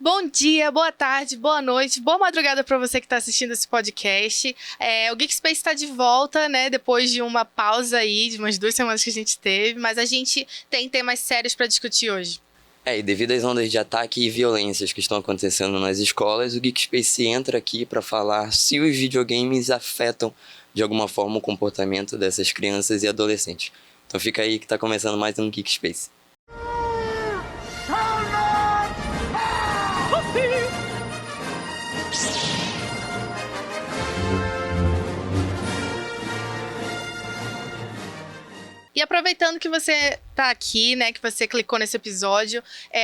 Bom dia, boa tarde, boa noite, boa madrugada para você que está assistindo esse podcast. O Geek Space está de volta, né? Depois de uma pausa aí, de umas 2 semanas que a gente teve, mas a gente tem temas sérios para discutir hoje. E devido às ondas de ataque e violências que estão acontecendo nas escolas, o Geek Space entra aqui para falar se os videogames afetam de alguma forma o comportamento dessas crianças e adolescentes. Então fica aí que está começando mais um Geek Space. E aproveitando que você tá aqui, né, que você clicou nesse episódio,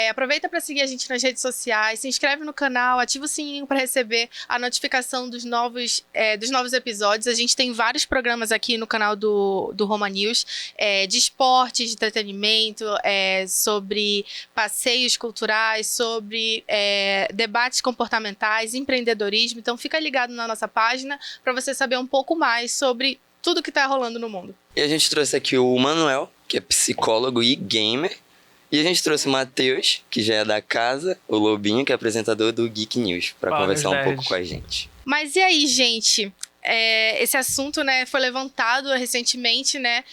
aproveita para seguir a gente nas redes sociais, se inscreve no canal, ativa o sininho para receber a notificação dos novos episódios. A gente tem vários programas aqui no canal do Roma News, de esportes, de entretenimento, sobre passeios culturais, sobre debates comportamentais, empreendedorismo. Então fica ligado na nossa página para você saber um pouco mais sobre tudo que tá rolando no mundo. E a gente trouxe aqui o Manuel, que é psicólogo e gamer. E a gente trouxe o Matheus, que já é da casa, o Lobinho, que é apresentador do Geek News, para conversar um pouco com a gente. Mas e aí, gente? Esse assunto, né, foi levantado recentemente, né?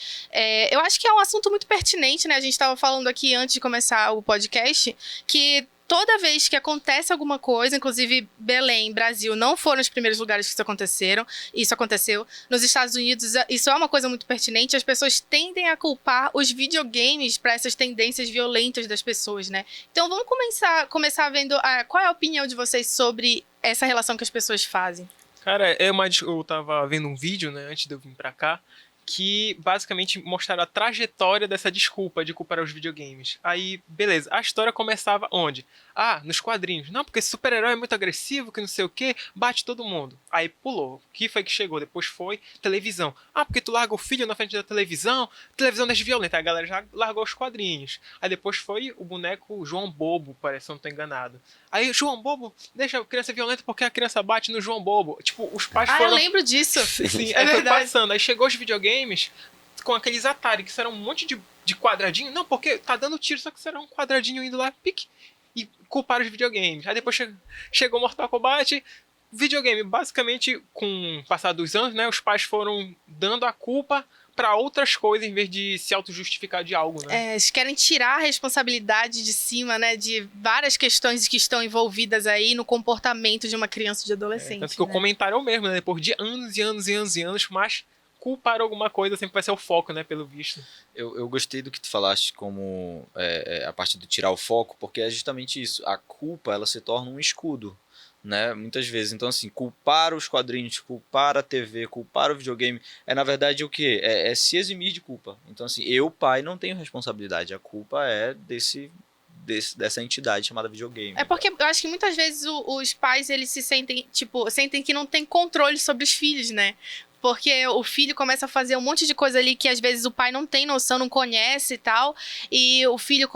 Eu acho que é um assunto muito pertinente, né? A gente estava falando aqui antes de começar o podcast que toda vez que acontece alguma coisa, inclusive Belém, Brasil, não foram os primeiros lugares que isso aconteceu. Nos Estados Unidos, isso é uma coisa muito pertinente. As pessoas tendem a culpar os videogames para essas tendências violentas das pessoas, né? Então vamos começar vendo qual é a opinião de vocês sobre essa relação que as pessoas fazem. Cara, eu tava vendo um vídeo, né, antes de eu vir pra cá, que basicamente mostraram a trajetória dessa desculpa de culpar os videogames. Aí, beleza, a história começava onde? Nos quadrinhos. Não, porque esse super-herói é muito agressivo, que não sei o que, bate todo mundo. Aí pulou. O que foi que chegou? Depois foi televisão. Porque tu larga o filho na frente da televisão deixa violenta. Aí a galera já largou os quadrinhos. Aí depois foi o boneco João Bobo, parece, se eu não tô enganado. Aí, João Bobo deixa a criança violenta porque a criança bate no João Bobo. Tipo, os pais foram... eu lembro disso. Sim, aí foi passando. Aí chegou os videogames com aqueles Atari, que serão um monte de quadradinho. Não, porque tá dando tiro, só que será um quadradinho indo lá, pique, e culparam os videogames. Aí depois chegou Mortal Kombat, videogame. Basicamente, com o passar dos anos, né, os pais foram dando a culpa para outras coisas em vez de se auto-justificar de algo, né? Eles querem tirar a responsabilidade de cima, né, de várias questões que estão envolvidas aí no comportamento de uma criança e de adolescente. Tanto que o comentário é o mesmo, né? Depois de anos e anos e anos e anos, mas culpar alguma coisa sempre vai ser o foco, né, pelo visto. Eu gostei do que tu falaste como a parte do tirar o foco, porque é justamente isso. A culpa, ela se torna um escudo, né, muitas vezes. Então, assim, culpar os quadrinhos, culpar a TV, culpar o videogame, na verdade o quê? É se eximir de culpa. Então, assim, eu, pai, não tenho responsabilidade. A culpa é dessa entidade chamada videogame. Porque eu acho que muitas vezes os pais, eles sentem que não tem controle sobre os filhos, né? Porque o filho começa a fazer um monte de coisa ali que às vezes o pai não tem noção, não conhece e tal. E o filho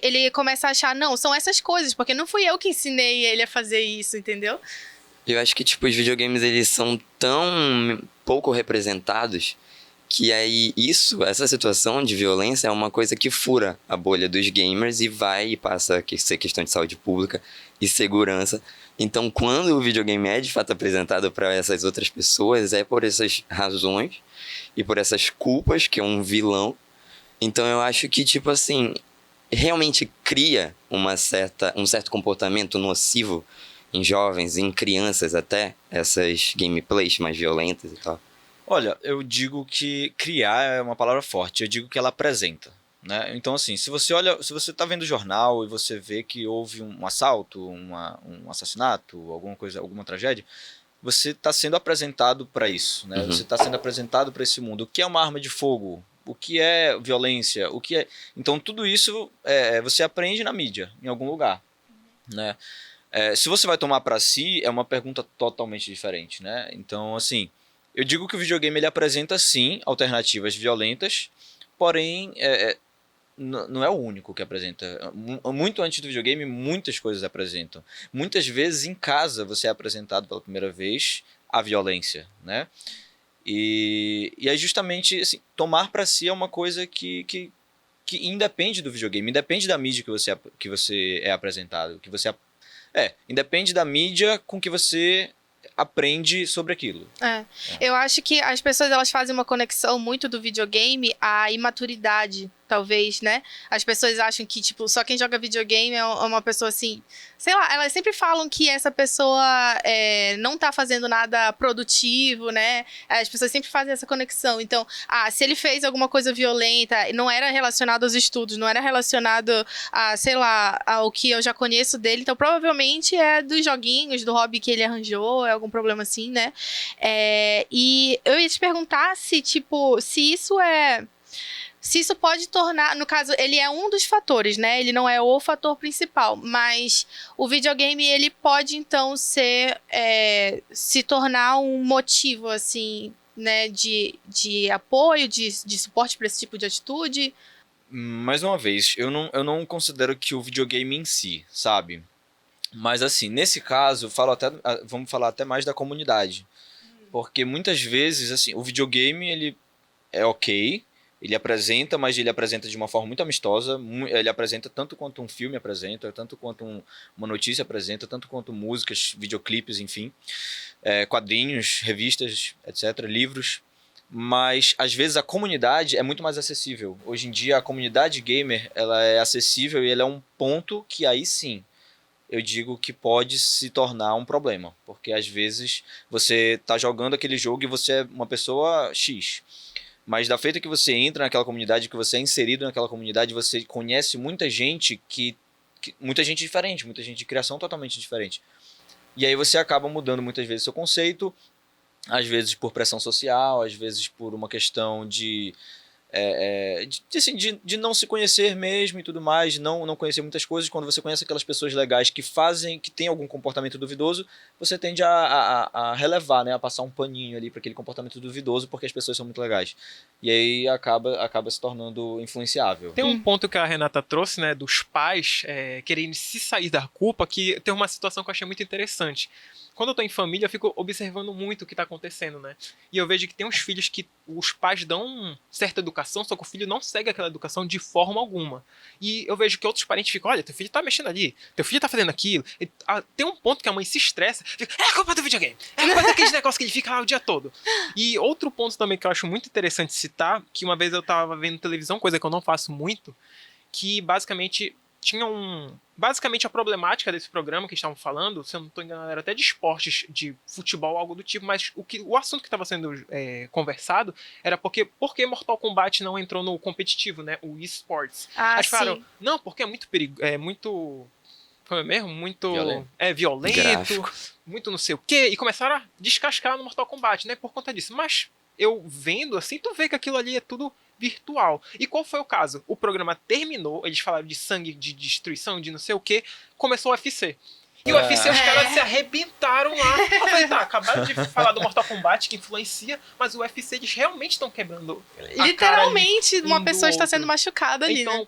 ele começa a achar, não, são essas coisas, porque não fui eu que ensinei ele a fazer isso, entendeu? Eu acho que, os videogames, eles são tão pouco representados que aí essa situação de violência é uma coisa que fura a bolha dos gamers e passa a ser questão de saúde pública e segurança. Então, quando o videogame é de fato apresentado para essas outras pessoas, é por essas razões e por essas culpas, que é um vilão. Então, eu acho que, realmente cria um certo comportamento nocivo em jovens, em crianças até, essas gameplays mais violentas e tal. Olha, eu digo que criar é uma palavra forte, eu digo que ela apresenta, né? Então, assim, se você está vendo o jornal e você vê que houve um assalto, um assassinato, alguma tragédia, você está sendo apresentado para isso, né? Você está sendo apresentado para esse mundo. O que é uma arma de fogo? O que é violência? O que é... Então, tudo isso você aprende na mídia, em algum lugar, né? Se você vai tomar para si, é uma pergunta totalmente diferente, né? Então, assim, eu digo que o videogame ele apresenta, sim, alternativas violentas, porém, não é o único que apresenta. Muito antes do videogame, muitas coisas apresentam. Muitas vezes, em casa, você é apresentado pela primeira vez a violência, né? E aí, justamente, assim, tomar para si é uma coisa que que independe do videogame, independe da mídia que você é apresentado, independe da mídia com que você aprende sobre aquilo. Eu acho que as pessoas elas fazem uma conexão muito do videogame à imaturidade, talvez, né? As pessoas acham que, tipo, só quem joga videogame é uma pessoa assim... Sei lá, elas sempre falam que essa pessoa não tá fazendo nada produtivo, né? As pessoas sempre fazem essa conexão. Então, se ele fez alguma coisa violenta, não era relacionado aos estudos, não era relacionado a, sei lá, ao que eu já conheço dele, então provavelmente é dos joguinhos, do hobby que ele arranjou, é algum problema assim, né? E eu ia te perguntar se, tipo, se isso pode tornar... No caso, ele é um dos fatores, né? Ele não é o fator principal. Mas o videogame, ele pode, então, se tornar um motivo, assim, né? De apoio, de suporte para esse tipo de atitude. Mais uma vez, eu não considero que o videogame em si, sabe? Mas, assim, nesse caso, vamos falar até mais da comunidade. Porque, muitas vezes, assim, o videogame, ele é ok... Ele apresenta, mas ele apresenta de uma forma muito amistosa. Ele apresenta tanto quanto um filme apresenta, tanto quanto uma notícia apresenta, tanto quanto músicas, videoclipes, enfim. Quadrinhos, revistas, etc., livros. Mas, às vezes, a comunidade é muito mais acessível. Hoje em dia, a comunidade gamer ela é acessível e ela é um ponto que aí sim eu digo que pode se tornar um problema. Porque, às vezes, você está jogando aquele jogo e você é uma pessoa X. Mas da feita que você entra naquela comunidade, que você é inserido naquela comunidade, você conhece muita gente muita gente diferente, muita gente de criação totalmente diferente. E aí você acaba mudando muitas vezes seu conceito, às vezes por pressão social, às vezes por uma questão de não se conhecer mesmo e tudo mais, de não conhecer muitas coisas. Quando você conhece aquelas pessoas legais que têm algum comportamento duvidoso, você tende a relevar, né? A passar um paninho ali para aquele comportamento duvidoso, porque as pessoas são muito legais. E aí acaba se tornando influenciável. Tem um ponto que a Renata trouxe, né, dos pais querendo se sair da culpa, que tem uma situação que eu achei muito interessante. Quando eu tô em família, eu fico observando muito o que tá acontecendo, né? E eu vejo que tem uns filhos que os pais dão certa educação, só que o filho não segue aquela educação de forma alguma. E eu vejo que outros parentes ficam, olha, teu filho tá mexendo ali, teu filho tá fazendo aquilo. E, tem um ponto que a mãe se estressa, fica, é a culpa do videogame, é a culpa daquele negócio que ele fica lá o dia todo. E outro ponto também que eu acho muito interessante citar, que uma vez eu tava vendo televisão, coisa que eu não faço muito, que basicamente... Basicamente, a problemática desse programa que estavam falando, se eu não estou enganado, era até de esportes, de futebol, algo do tipo, mas o assunto que estava sendo conversado era por que Mortal Kombat não entrou no competitivo, né? O eSports. Aí falaram, não, porque é muito perigoso, como é mesmo? Muito violento, Gráfico. muito não sei o quê, e começaram a descascar no Mortal Kombat, né? Por conta disso. Mas eu vendo assim, tu vê que aquilo ali é tudo virtual. E qual foi o caso? O programa terminou, eles falaram de sangue, de destruição, de não sei o que, começou o UFC. E o UFC, os caras se arrebentaram lá. Eu falei, tá, acabaram de falar do Mortal Kombat, que influencia, mas o UFC, eles realmente estão quebrando Literalmente, uma pessoa está outro. sendo machucada ali, então, né?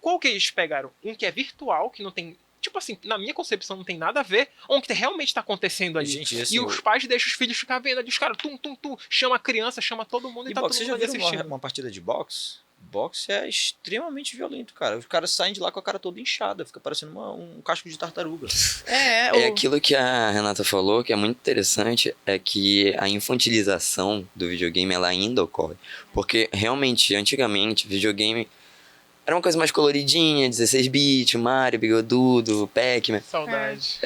qual que eles pegaram? Um que é virtual, que não tem... Tipo assim, na minha concepção não tem nada a ver, ou um que realmente tá acontecendo ali. Gente, assim, e os pais deixam os filhos ficar vendo ali, os caras, chama a criança, chama todo mundo e tá todo Você mundo já ali viu assistindo. uma partida de boxe? Boxe é extremamente violento, cara. Os caras saem de lá com a cara toda inchada, fica parecendo um casco de tartaruga. Aquilo que a Renata falou, que é muito interessante, é que a infantilização do videogame ela ainda ocorre. Porque realmente, antigamente, videogame era uma coisa mais coloridinha, 16-bit, Mario, Bigodudo, Pac-Man. Saudade.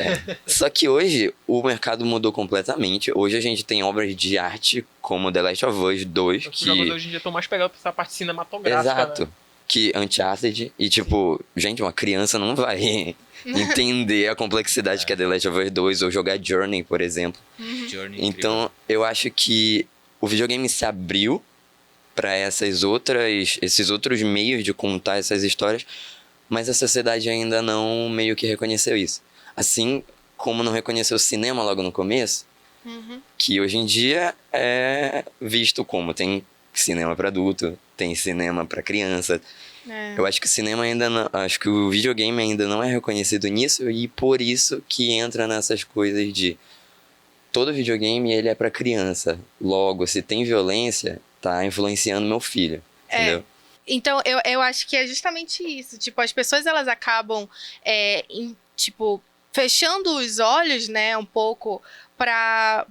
Só que hoje o mercado mudou completamente. Hoje a gente tem obras de arte como The Last of Us 2, Os jogos hoje em dia estão mais pegados pra essa parte cinematográfica. Exato. Né? Que Uncharted. E tipo, gente, uma criança não vai entender a complexidade que é The Last of Us 2 ou jogar Journey, por exemplo. Journey Então, eu acho que o videogame se abriu para esses outros meios de contar essas histórias, mas a sociedade ainda não meio que reconheceu isso. Assim como não reconheceu o cinema logo no começo, que hoje em dia é visto como tem cinema para adulto, tem cinema para criança. Eu acho que o cinema ainda não, acho que o videogame ainda não é reconhecido nisso, e por isso que entra nessas coisas de todo videogame ele é para criança. Logo, se tem violência, tá influenciando meu filho, entendeu? Então, eu acho que é justamente isso. Tipo, as pessoas, elas acabam, tipo, fechando os olhos, né, um pouco pra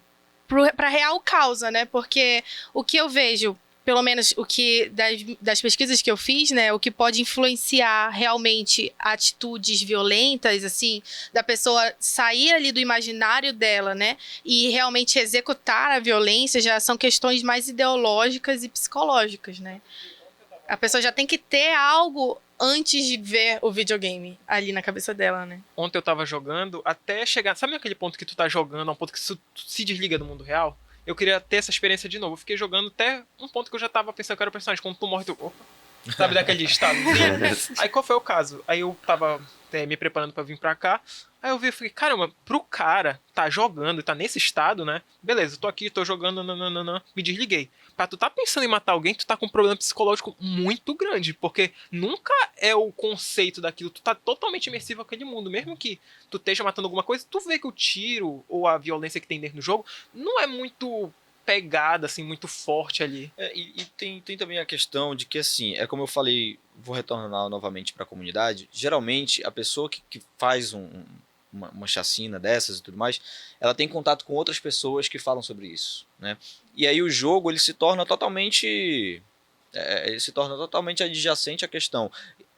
real causa, né? Porque o que eu vejo, pelo menos o que das pesquisas que eu fiz, né, o que pode influenciar realmente atitudes violentas, assim, da pessoa sair ali do imaginário dela, né, e realmente executar a violência, já são questões mais ideológicas e psicológicas, né? A pessoa já tem que ter algo antes de ver o videogame ali na cabeça dela, né? Ontem eu tava jogando até chegar. Sabe aquele ponto que tu tá jogando, a um ponto que tu se desliga do mundo real? Eu queria ter essa experiência de novo. Eu fiquei jogando até um ponto que eu já tava pensando que era o personagem. Quando tu morre, tu. Opa. Sabe daquele estadozinho? Aí qual foi o caso? Aí eu tava me preparando pra vir pra cá. Aí eu vi e falei, caramba, pro cara tá jogando e tá nesse estado, né? Beleza, tô aqui, tô jogando, nananana, me desliguei. Pra tu tá pensando em matar alguém, tu tá com um problema psicológico muito grande, porque nunca é o conceito daquilo, tu tá totalmente imersivo àquele mundo, mesmo que tu esteja matando alguma coisa, tu vê que o tiro ou a violência que tem dentro do jogo não é muito pegada, assim, muito forte ali. E tem também a questão de que, assim, é como eu falei, vou retornar novamente para a comunidade, geralmente a pessoa que faz uma chacina dessas e tudo mais, ela tem contato com outras pessoas que falam sobre isso, né? E aí o jogo, ele se torna totalmente adjacente à questão.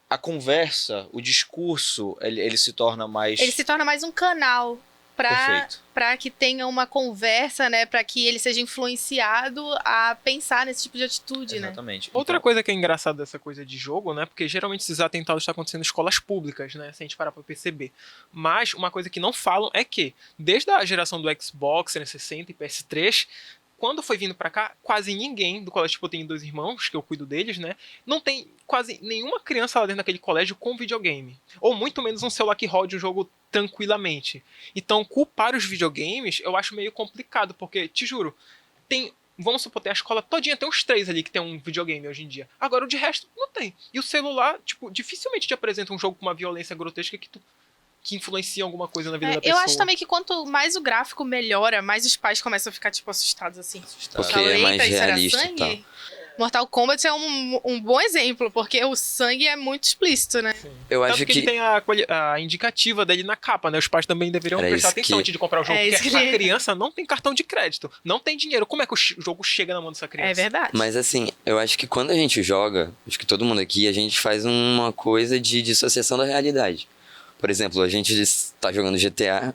A conversa, o discurso, ele se torna mais... Ele se torna mais um canal Perfeito. para que tenha uma conversa, né? Para que ele seja influenciado a pensar nesse tipo de atitude, Exatamente. Outra Então, coisa que é engraçada dessa coisa de jogo, né? Porque geralmente esses atentados estão acontecendo em escolas públicas, né? Se a gente parar pra perceber. Mas uma coisa que não falam é que, desde a geração do Xbox 360 e PS3, quando foi vindo pra cá, quase ninguém do colégio, tipo, eu tenho 2 irmãos, que eu cuido deles, né? Não tem quase nenhuma criança lá dentro daquele colégio com videogame. Ou muito menos um celular que rode um jogo tranquilamente. Então, culpar os videogames, eu acho meio complicado, porque, te juro, tem... Vamos supor, tem a escola todinha, tem uns 3 ali que tem um videogame hoje em dia. Agora, o de resto, não tem. E o celular, tipo, dificilmente te apresenta um jogo com uma violência grotesca que influencia alguma coisa na vida da eu pessoa. acho também que quanto mais o gráfico melhora, mais os pais começam a ficar, tipo, assustados, assim. Porque é mais Eita, isso era realista e sangue? tal. Mortal Kombat é um bom exemplo, porque o sangue é muito explícito, né? Eu Tanto acho que ele que tem a indicativa dele na capa, né? Os pais também deveriam Era prestar isso atenção que- antes de comprar o jogo. É isso Porque que a ele- criança não tem cartão de crédito, não tem dinheiro. Como é que o jogo chega na mão dessa criança? É verdade. Mas assim, eu acho que quando a gente joga, acho que todo mundo aqui, a gente faz uma coisa de dissociação da realidade. Por exemplo, a gente tá jogando GTA,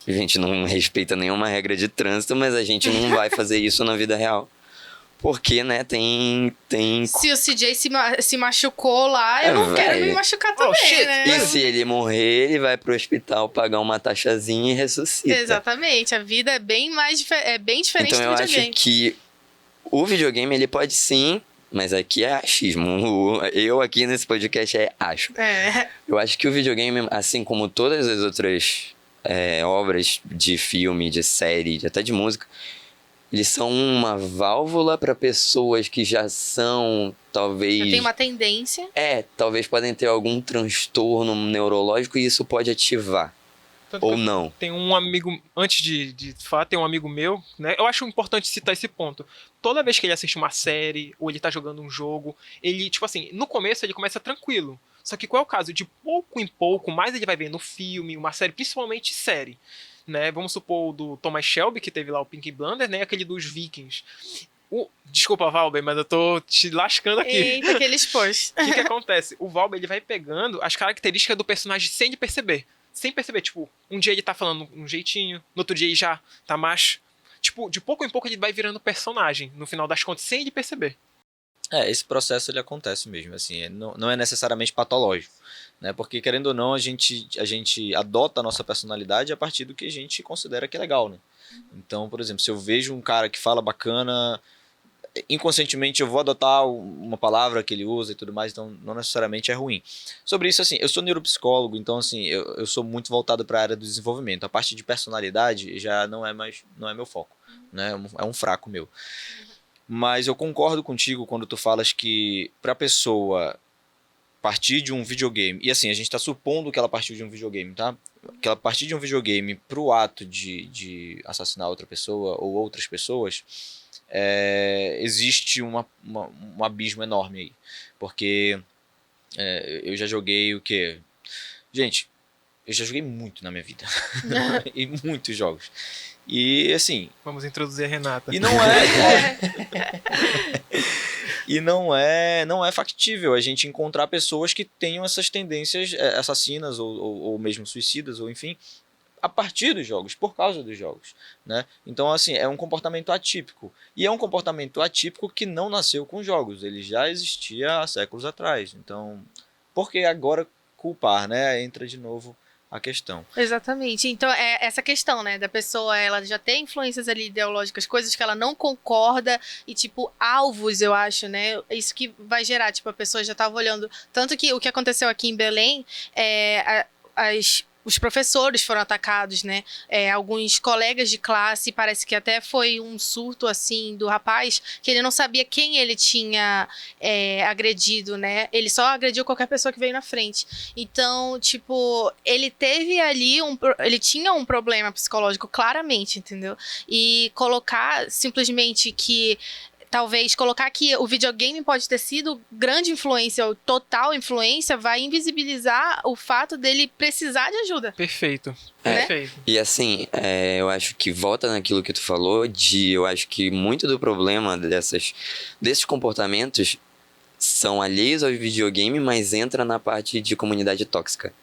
a gente não respeita nenhuma regra de trânsito, mas a gente não vai fazer isso na vida real. Porque, né, tem... Se o CJ se machucou lá, eu não quero me velho. machucar também, shit. né? E se ele morrer, ele vai pro hospital pagar uma taxazinha e ressuscita. Exatamente, a vida é bem bem diferente Então do eu acho videogame. que o videogame, ele pode sim, mas aqui é achismo. Eu aqui nesse podcast acho. É. Eu acho que o videogame, assim como todas as outras obras de filme, de série, até de música, eles são uma válvula para pessoas que já são, talvez... Tem uma tendência. Talvez podem ter algum transtorno neurológico e isso pode ativar. Tanto Ou que não. tem um amigo, antes de falar, tem um amigo meu, né? Eu acho importante citar esse ponto. Toda vez que ele assiste uma série, ou ele tá jogando um jogo, ele, tipo assim, no começo ele começa tranquilo. Só que qual é o caso? De pouco em pouco, mais ele vai vendo filme, uma série, principalmente série. Né? Vamos supor o do Thomas Shelby, que teve lá o Peaky Blinders, né? Aquele dos Vikings. Desculpa, Valber, mas eu tô te lascando aqui. Eita, que ele expôs. O que acontece? O Valber, ele vai pegando as características do personagem sem ele perceber. Sem perceber, tipo, um dia ele tá falando um jeitinho, no outro dia ele já tá macho. Tipo, de pouco em pouco ele vai virando personagem, no final das contas, sem ele perceber. esse processo ele acontece mesmo, assim, não é necessariamente patológico, né? Porque, querendo ou não, a gente adota a nossa personalidade a partir do que a gente considera que é legal, né? Então, por exemplo, se eu vejo um cara que fala bacana, inconscientemente eu vou adotar uma palavra que ele usa e tudo mais, então não necessariamente é ruim. Sobre isso, assim, eu sou neuropsicólogo, então, assim, eu sou muito voltado para a área do desenvolvimento. A parte de personalidade já não é meu foco, né? É um fraco meu. Mas eu concordo contigo quando tu falas que pra pessoa partir de um videogame, e assim, a gente tá supondo que ela partiu de um videogame, tá? Que ela partir de um videogame pro ato de assassinar outra pessoa ou outras pessoas, existe um abismo enorme aí. Porque eu já joguei o quê? Gente, eu já joguei muito na minha vida. E muitos jogos. E assim... Vamos introduzir a Renata. E não é factível a gente encontrar pessoas que tenham essas tendências assassinas ou mesmo suicidas, ou enfim, a partir dos jogos, por causa dos jogos, né? Então, assim, é um comportamento atípico. E é um comportamento atípico que não nasceu com jogos. Ele já existia há séculos atrás. Então, por que agora culpar, né? Entra de novo a questão. Exatamente. Então, é essa questão, né, da pessoa, ela já tem influências ali ideológicas, coisas que ela não concorda e, tipo, alvos, eu acho, né, isso que vai gerar, tipo, a pessoa já tava olhando, tanto que o que aconteceu aqui em Belém, os professores foram atacados, né? Alguns colegas de classe, parece que até foi um surto, assim, do rapaz, que ele não sabia quem ele tinha agredido, né? Ele só agrediu qualquer pessoa que veio na frente. Então, tipo, ele teve ali ele tinha um problema psicológico, claramente, entendeu? E colocar simplesmente que... Talvez colocar que o videogame pode ter sido grande influência ou total influência vai invisibilizar o fato dele precisar de ajuda. Perfeito. Né? Perfeito. E assim, eu acho que volta naquilo que tu falou, eu acho que muito do problema desses comportamentos são alheios ao videogame, mas entra na parte de comunidade tóxica.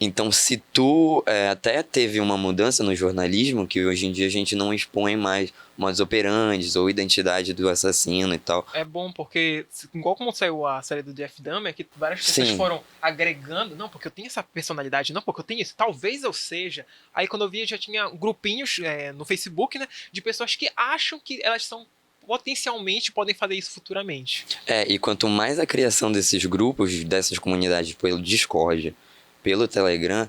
Então, se tu até teve uma mudança no jornalismo, que hoje em dia a gente não expõe mais modus operandi ou identidade do assassino e tal. É bom porque, igual como saiu a série do Jeff Dahmer, que várias pessoas foram agregando, não, porque eu tenho essa personalidade, não, porque eu tenho isso, talvez eu seja. Aí quando eu vi, já tinha grupinhos no Facebook, né, de pessoas que acham que elas são potencialmente podem fazer isso futuramente. E quanto mais a criação desses grupos, dessas comunidades pelo Discord, pelo Telegram,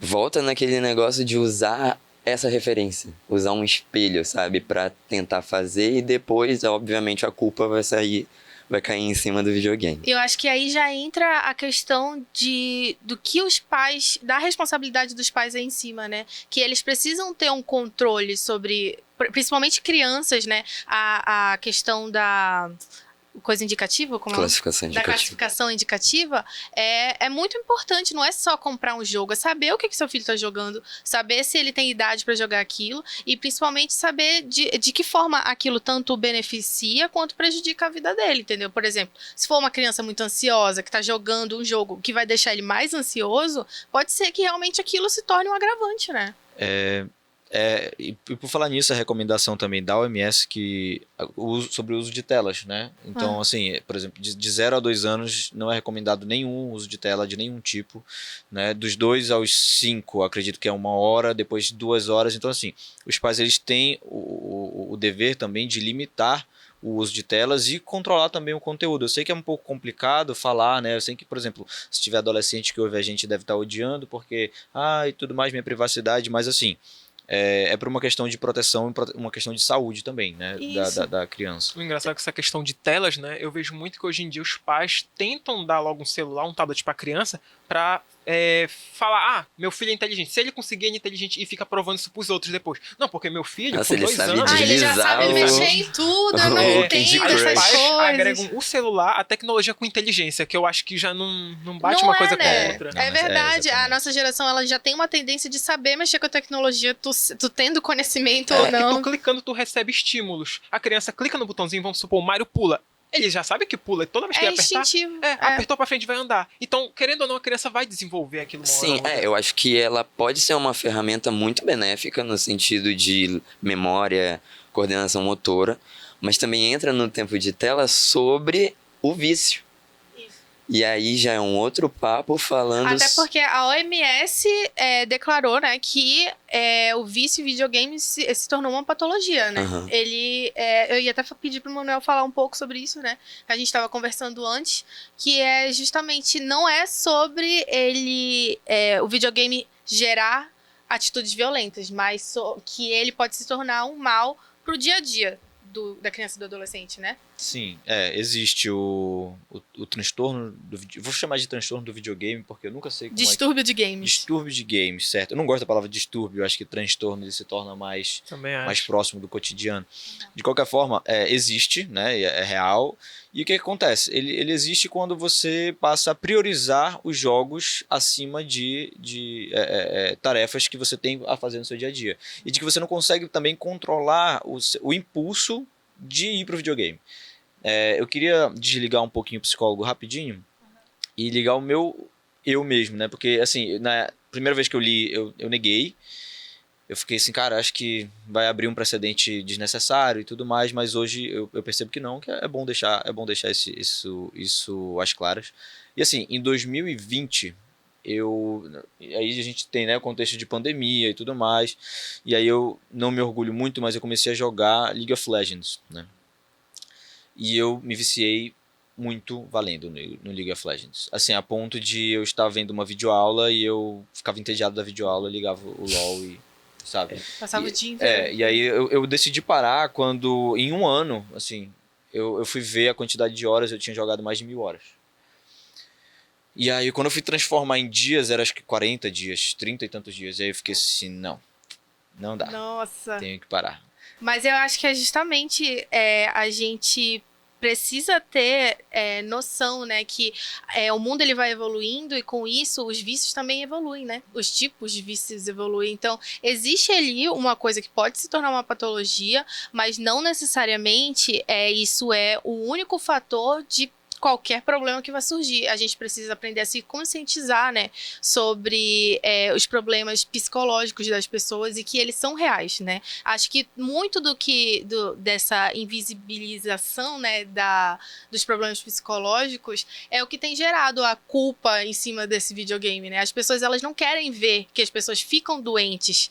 volta naquele negócio de usar essa referência, usar um espelho, sabe, pra tentar fazer e depois, obviamente, a culpa vai cair em cima do videogame. Eu acho que aí já entra a questão do que os pais, da responsabilidade dos pais aí em cima, né? Que eles precisam ter um controle sobre, principalmente crianças, né? A questão da... coisa indicativa, como Classificação indicativa. Da classificação indicativa é muito importante, não é só comprar um jogo, é saber o que seu filho está jogando, saber se ele tem idade para jogar aquilo e principalmente saber de que forma aquilo tanto beneficia quanto prejudica a vida dele, entendeu? Por exemplo, se for uma criança muito ansiosa que está jogando um jogo que vai deixar ele mais ansioso, pode ser que realmente aquilo se torne um agravante, né? E por falar nisso, a recomendação também da OMS sobre o uso de telas, né? Então, assim, por exemplo, de 0 a 2 anos não é recomendado nenhum uso de tela de nenhum tipo, né? Dos 2 aos 5, acredito que é 1 hora, depois 2 horas. Então, assim, os pais eles têm o dever também de limitar o uso de telas e controlar também o conteúdo. Eu sei que é um pouco complicado falar, né? Eu sei que, por exemplo, se tiver adolescente que ouve a gente deve estar odiando porque, e tudo mais, minha privacidade, mas assim... É por uma questão de proteção e uma questão de saúde também, né, da criança. O engraçado é que essa questão de telas, né, eu vejo muito que hoje em dia os pais tentam dar logo um celular, um tablet para a criança, para falar, meu filho é inteligente. Se ele conseguir, ele é inteligente e fica provando isso pros outros depois. Não, porque meu filho, Nossa, com 2 anos... ele já sabe mexer em tudo, eu não entendo essas pais coisas. agregam o celular, a tecnologia com inteligência, que eu acho que já não bate Não uma coisa né? com a outra. É verdade, a exatamente. nossa geração ela já tem uma tendência de saber mexer com a tecnologia, tu tendo conhecimento ou E não. tu clicando, tu recebe estímulos. A criança clica no botãozinho, vamos supor, o Mario pula. Ele já sabe que pula, e toda vez que ele apertar, instintivo. apertou pra frente vai andar. Então, querendo ou não, a criança vai desenvolver aquilo uma hora Sim, ou outra. eu acho que ela pode ser uma ferramenta muito benéfica no sentido de memória, coordenação motora, mas também entra no tempo de tela sobre o vício. E aí já é um outro papo falando... Até porque a OMS declarou, né, que o vício em videogame se tornou uma patologia, né? Uhum. Eu ia até pedir pro Manuel falar um pouco sobre isso, né? Que a gente estava conversando antes, que é justamente, não é sobre o videogame gerar atitudes violentas, mas que ele pode se tornar um mal pro dia a dia da criança e do adolescente, né? Sim, existe o transtorno vou chamar de transtorno do videogame, porque eu nunca sei como Distúrbio de games. Distúrbio de games, certo? Eu não gosto da palavra distúrbio, eu acho que transtorno ele se torna mais próximo do cotidiano. De qualquer forma, existe, né? É real. E o que acontece? Ele existe quando você passa a priorizar os jogos acima de tarefas que você tem a fazer no seu dia a dia. E de que você não consegue também controlar o impulso de ir pro videogame. Eu queria desligar um pouquinho o psicólogo rapidinho e ligar o meu eu mesmo, né? Porque, assim, na primeira vez que eu li, eu neguei. Eu fiquei assim, cara, acho que vai abrir um precedente desnecessário e tudo mais, mas hoje eu percebo que não, que é bom deixar isso às claras. E assim, em 2020, aí a gente tem, né, o contexto de pandemia e tudo mais, e aí eu não me orgulho muito, mas eu comecei a jogar League of Legends, né? E eu me viciei muito valendo no League of Legends. Assim, a ponto de eu estar vendo uma videoaula e eu ficava entediado da videoaula, ligava o LoL e, sabe? Passava o dia inteiro. E aí eu decidi parar quando, em um ano, assim, eu fui ver a quantidade de horas, eu tinha jogado mais de 1000 horas. E aí, quando eu fui transformar em dias, era acho que 40 dias, 30 e tantos dias. E aí eu fiquei assim, não dá. Nossa. Tenho que parar. Mas eu acho que é justamente a gente precisa ter noção, né, que o mundo ele vai evoluindo e com isso os vícios também evoluem, né? Os tipos de vícios evoluem. Então, existe ali uma coisa que pode se tornar uma patologia, mas não necessariamente isso é o único fator de qualquer problema que vai surgir. A gente precisa aprender a se conscientizar, né, sobre os problemas psicológicos das pessoas e que eles são reais, né? Acho que muito dessa invisibilização, né, dos problemas psicológicos é o que tem gerado a culpa em cima desse videogame, né? As pessoas, elas não querem ver que as pessoas ficam doentes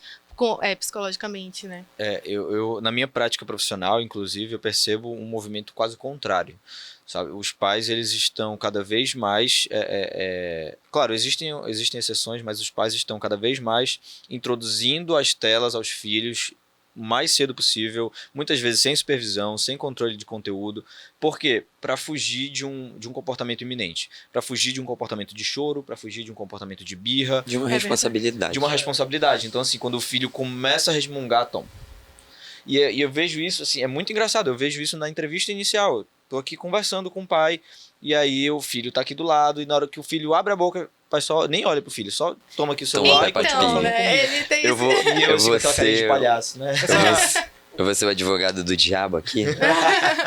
psicologicamente, né? Eu na minha prática profissional, inclusive, eu percebo um movimento quase contrário, sabe? Os pais, eles estão cada vez mais... Claro, existem exceções, mas os pais estão cada vez mais introduzindo as telas aos filhos o mais cedo possível, muitas vezes sem supervisão, sem controle de conteúdo. Por quê? Para fugir de um comportamento iminente. Para fugir de um comportamento de choro, para fugir de um comportamento de birra. De uma responsabilidade. De uma responsabilidade. Então, assim, quando o filho começa a resmungar, toma. E eu vejo isso, assim, é muito engraçado. Eu vejo isso na entrevista inicial. Eu tô aqui conversando com o pai, e aí o filho tá aqui do lado, e na hora que o filho abre a boca, o pai só nem olha pro filho, só toma aqui o celular e continua falando comigo. Ele tem Eu vou ser de palhaço, né? Eu vou ser o advogado do diabo aqui,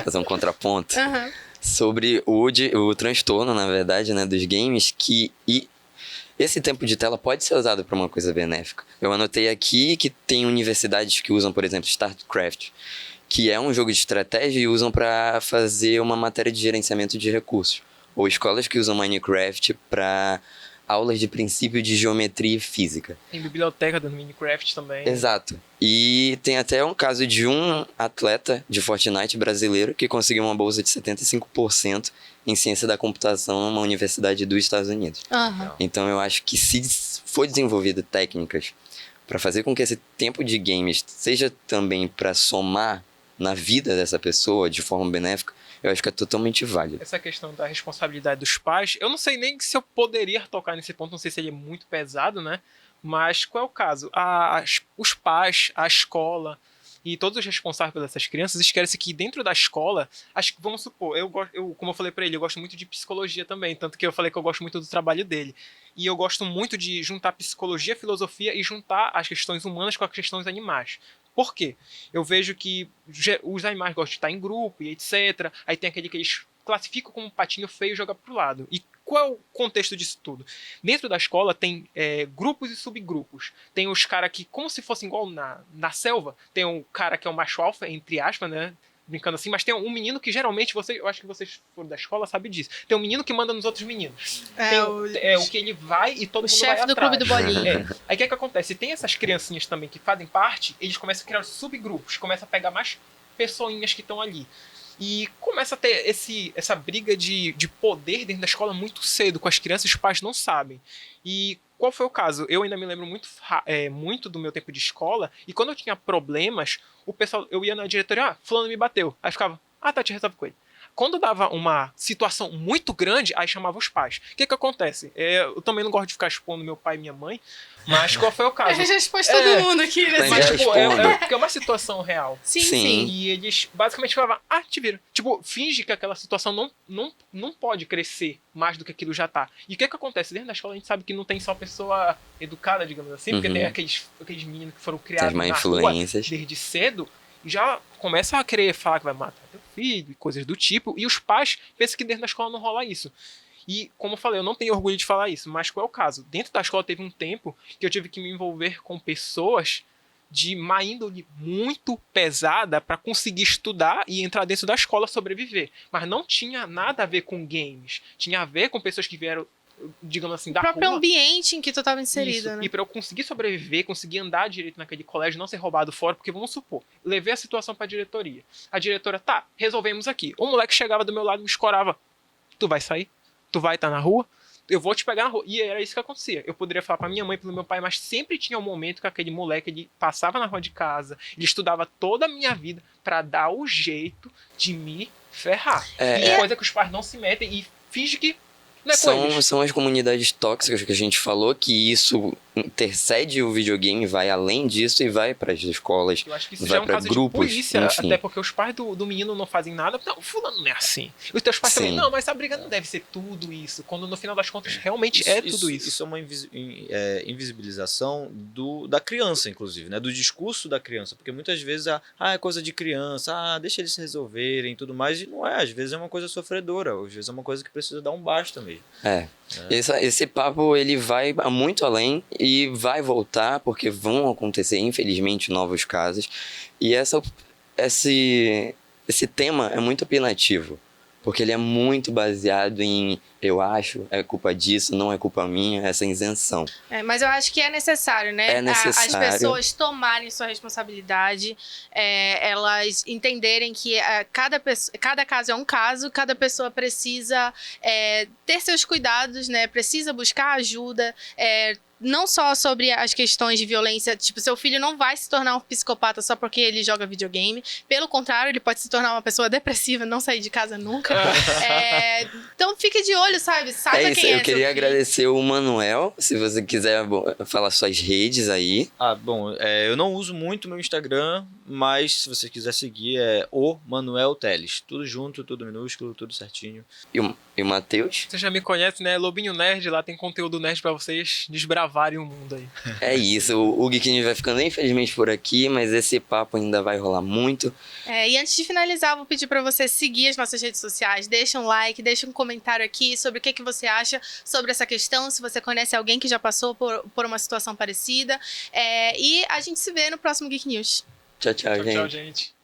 fazer um contraponto Uhum. sobre o transtorno, na verdade, né, dos games, e esse tempo de tela pode ser usado para uma coisa benéfica. Eu anotei aqui que tem universidades que usam, por exemplo, StarCraft, que é um jogo de estratégia e usam para fazer uma matéria de gerenciamento de recursos. Ou escolas que usam Minecraft para aulas de princípio de geometria e física. Tem biblioteca do Minecraft também. Exato. E tem até um caso de um atleta de Fortnite brasileiro que conseguiu uma bolsa de 75% em ciência da computação numa universidade dos Estados Unidos. Uhum. Então eu acho que se for desenvolvido técnicas para fazer com que esse tempo de games seja também para somar na vida dessa pessoa de forma benéfica, eu acho que é totalmente válido. Essa questão da responsabilidade dos pais, eu não sei nem se eu poderia tocar nesse ponto, não sei se ele é muito pesado, né? Mas qual é o caso? Os pais, a escola e todos os responsáveis por essas crianças esquecem que dentro da escola, vamos supor, como eu falei pra ele, eu gosto muito de psicologia também, tanto que eu falei que eu gosto muito do trabalho dele. E eu gosto muito de juntar psicologia, filosofia e juntar as questões humanas com as questões animais. Por quê? Eu vejo que os animais gostam de estar em grupo e etc. Aí tem aquele que eles classificam como um patinho feio e jogam pro lado. E qual é o contexto disso tudo? Dentro da escola tem grupos e subgrupos. Tem os caras que, como se fosse igual na selva, tem um cara que é o macho alfa, entre aspas, né? Brincando assim, mas tem um menino que geralmente, eu acho que vocês foram da escola, sabem disso. Tem um menino que manda nos outros meninos. O que ele vai e todo mundo vai atrás. O chefe do clube do bolinho. Aí o que acontece? Tem essas criancinhas também que fazem parte, eles começam a criar subgrupos, começam a pegar mais pessoinhas que estão ali. E começa a ter essa briga de poder dentro da escola muito cedo, com as crianças, os pais não sabem. E qual foi o caso? Eu ainda me lembro muito do meu tempo de escola, e quando eu tinha problemas, eu ia na diretoria, fulano me bateu. Aí ficava, Tati, resolve com ele. quando dava uma situação muito grande, aí chamava os pais. O que acontece? Eu também não gosto de ficar expondo meu pai e minha mãe, mas qual foi o caso? Eu já expôs todo mundo aqui nesse Mas, Mas, tipo, porque é uma situação real. Sim, Sim. sim. E eles basicamente falavam, te vira. Tipo, finge que aquela situação não pode crescer mais do que aquilo já tá. E o que acontece? Dentro da escola a gente sabe que não tem só pessoa educada, digamos assim, porque tem aqueles meninos que foram criados As má na rua influências. desde cedo e já começam a querer falar que vai matar teu filho e coisas do tipo. E os pais pensam que dentro da escola não rola isso. E, como eu falei, eu não tenho orgulho de falar isso, mas qual é o caso? Dentro da escola teve um tempo que eu tive que me envolver com pessoas de má índole muito pesada para conseguir estudar e entrar dentro da escola sobreviver. Mas não tinha nada a ver com games. Tinha a ver com pessoas que vieram, digamos assim, da O próprio rua. ambiente em que tu tava inserido, Isso. né? E para eu conseguir sobreviver, conseguir andar direito naquele colégio, não ser roubado fora, porque vamos supor, levei a situação para a diretoria. A diretora, resolvemos aqui. O moleque chegava do meu lado e me escorava. Tu vai sair? Tu vai estar na rua? Eu vou te pegar na rua. E era isso que acontecia. Eu poderia falar pra minha mãe e pro meu pai, mas sempre tinha um momento que aquele moleque ele passava na rua de casa, ele estudava toda a minha vida pra dar o jeito de me ferrar. E coisa que os pais não se metem e finge que não é com eles. São as comunidades tóxicas que a gente falou, que isso intercede o videogame, vai além disso e vai para as escolas, Eu acho que isso vai já é um para caso grupos, de polícia, enfim. até porque os pais do menino não fazem nada. Não, fulano não é assim. Os teus pais também, Sim. não, mas essa briga não deve ser tudo isso. Quando no final das contas realmente é tudo isso. Isso é uma invisibilização da criança, inclusive, né? Do discurso da criança. Porque muitas vezes é coisa de criança, deixa eles se resolverem e tudo mais. E não é, às vezes é uma coisa sofredora, às vezes é uma coisa que precisa dar um basta mesmo. Esse papo ele vai muito além e vai voltar porque vão acontecer infelizmente novos casos e esse tema é muito apelativo porque ele é muito baseado em eu acho, é culpa disso, não é culpa minha, essa isenção. Mas eu acho que é necessário, né? É necessário. As pessoas tomarem sua responsabilidade, elas entenderem que cada caso é um caso, cada pessoa precisa ter seus cuidados, né? Precisa buscar ajuda, não só sobre as questões de violência, tipo, seu filho não vai se tornar um psicopata só porque ele joga videogame. Pelo contrário, ele pode se tornar uma pessoa depressiva, não sair de casa nunca. Então fique de olho, sabe? Saiba quem é Eu queria seu filho. agradecer o Manuel, se você quiser falar suas redes aí. Bom, eu não uso muito meu Instagram, mas se você quiser seguir é o Manuel Teles. Tudo junto, tudo minúsculo, tudo certinho. E o Matheus? Você já me conhece, né? Lobinho Nerd, lá tem conteúdo nerd pra vocês desbravarem o mundo aí. É isso, o Geek News vai ficando infelizmente por aqui, mas esse papo ainda vai rolar muito. E antes de finalizar, eu vou pedir para você seguir as nossas redes sociais, deixa um like, deixa um comentário aqui sobre o que você acha sobre essa questão, se você conhece alguém que já passou por uma situação parecida. E a gente se vê no próximo Geek News. Tchau, tchau, gente. Tchau, gente.